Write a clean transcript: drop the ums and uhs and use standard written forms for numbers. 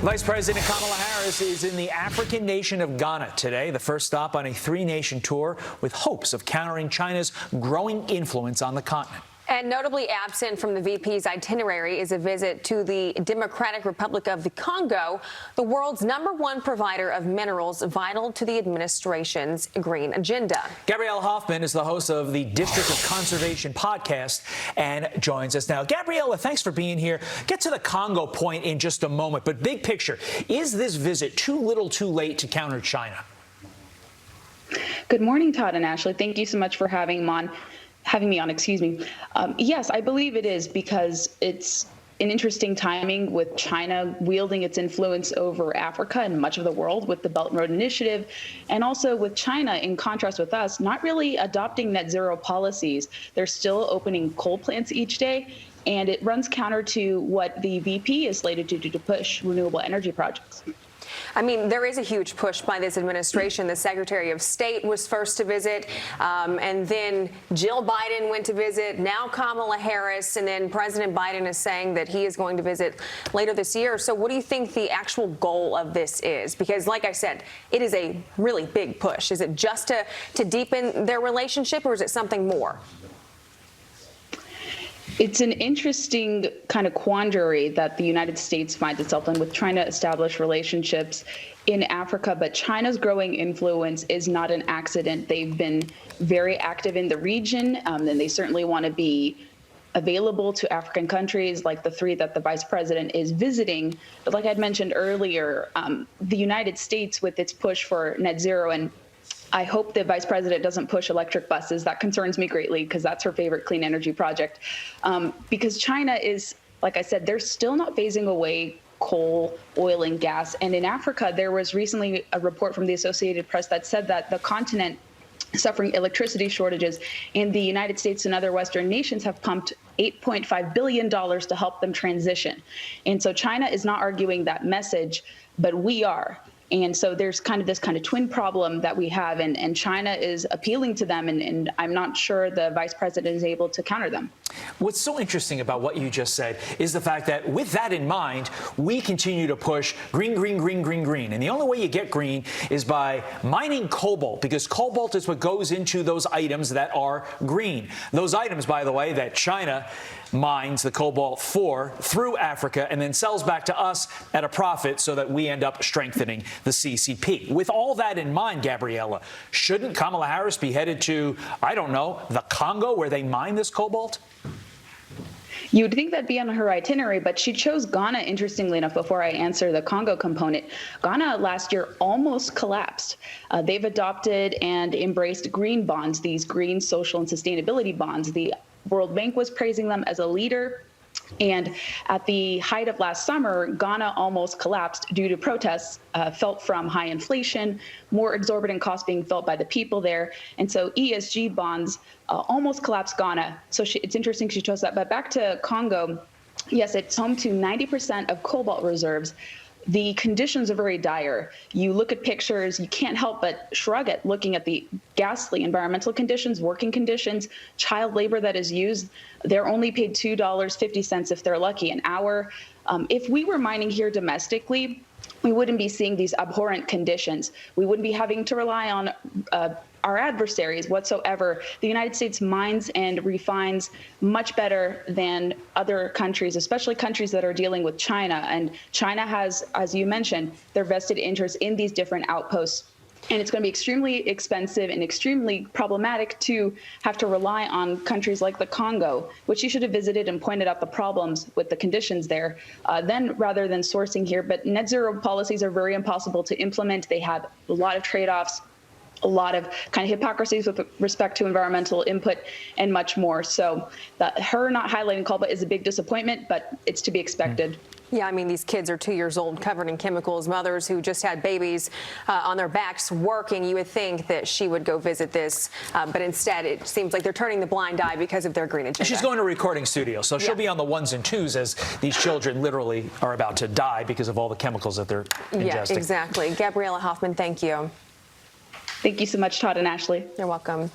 Vice President Kamala Harris is in the African nation of Ghana today, the first stop on a three-nation tour with hopes of countering China's growing influence on the continent. And notably absent from the VP's itinerary is a visit to the Democratic Republic of the Congo, the world's #1 provider of minerals vital to the administration's green agenda. Gabby Hoffman is the host of the District of Conservation podcast and joins us now. Gabriella, thanks for being here. Get to the Congo point in just a moment, but big picture, is this visit too little too late to counter China? Good morning, Todd and Ashley. Thank you so much for having me on. Yes, I believe it is because it's an interesting timing with China wielding its influence over Africa and much of the world with the Belt and Road Initiative, and also with China, in contrast with us, not really adopting net zero policies. They're still opening coal plants each day, and it runs counter to what the VP is slated to do to push renewable energy projects. I mean, there is a huge push by this administration. The Secretary of State was first to visit, and then Jill Biden went to visit, now Kamala Harris, and then President Biden is saying that he is going to visit later this year. So what do you think the actual goal of this is? Because, like I said, it is a really big push. Is it just to deepen their relationship, or is it something more? It's an interesting kind of quandary that the United States finds itself in with trying to establish relationships in Africa, but China's growing influence is not an accident. They've been very active in the region, and they certainly want to be available to African countries like the three that the vice president is visiting. But like I'd mentioned earlier, the United States with its push for net zero, and I hope the vice president doesn't push electric buses. That concerns me greatly because that's her favorite clean energy project. Because China is, like I said, they're still not phasing away coal, oil, and gas. And in Africa, there was recently a report from the Associated Press that said that the continent suffering electricity shortages, and the United States and other Western nations have pumped $8.5 billion to help them transition. And so China is not arguing that message, but we are. And so there's kind of this kind of twin problem that we have, and China is appealing to them, and I'm not sure the vice president is able to counter them. What's so interesting about what you just said is the fact that with that in mind, we continue to push green, green, green, green, green. And the only way you get green is by mining cobalt, because cobalt is what goes into those items that are green. Those items, by the way, that China mines the cobalt for through Africa and then sells back to us at a profit so that we end up strengthening the CCP. With all that in mind, Gabriella, shouldn't Kamala Harris be headed to, I don't know, the Congo where they mine this cobalt? You would think that'd be on her itinerary, but she chose Ghana, interestingly enough, before I answer the Congo component. Ghana last year almost collapsed. They've adopted and embraced green bonds, these green social and sustainability bonds. The World Bank was praising them as a leader. And at the height of last summer, Ghana almost collapsed due to protests felt from high inflation, more exorbitant costs being felt by the people there. And so ESG bonds almost collapsed Ghana. So it's interesting she chose that. But back to Congo, yes, it's home to 90% of cobalt reserves. The conditions are very dire. You look at pictures, you can't help but shrug at looking at the ghastly environmental conditions, working conditions, child labor that is used. They're only paid $2.50 if they're lucky an hour. If we were mining here domestically, we wouldn't be seeing these abhorrent conditions. We wouldn't be having to rely on our adversaries whatsoever. The United States mines and refines much better than other countries, especially countries that are dealing with China. And China has, as you mentioned, their vested interests in these different outposts. And it's going to be extremely expensive and extremely problematic to have to rely on countries like the Congo, which you should have visited and pointed out the problems with the conditions there, then rather than sourcing here. But net zero policies are very impossible to implement. They have a lot of trade-offs, a lot of kind of hypocrisies with respect to environmental input and much more. So her not highlighting Cuba is a big disappointment, but it's to be expected. Yeah, I mean, these kids are 2 years old, covered in chemicals, mothers who just had babies on their backs working. You would think that she would go visit this, but instead it seems like they're turning the blind eye because of their green agenda. She's going to a recording studio, so she'll be on the ones and twos as these children literally are about to die because of all the chemicals that they're ingesting. Yeah, exactly. Gabriella Hoffman, thank you. Thank you so much, Todd and Ashley. You're welcome.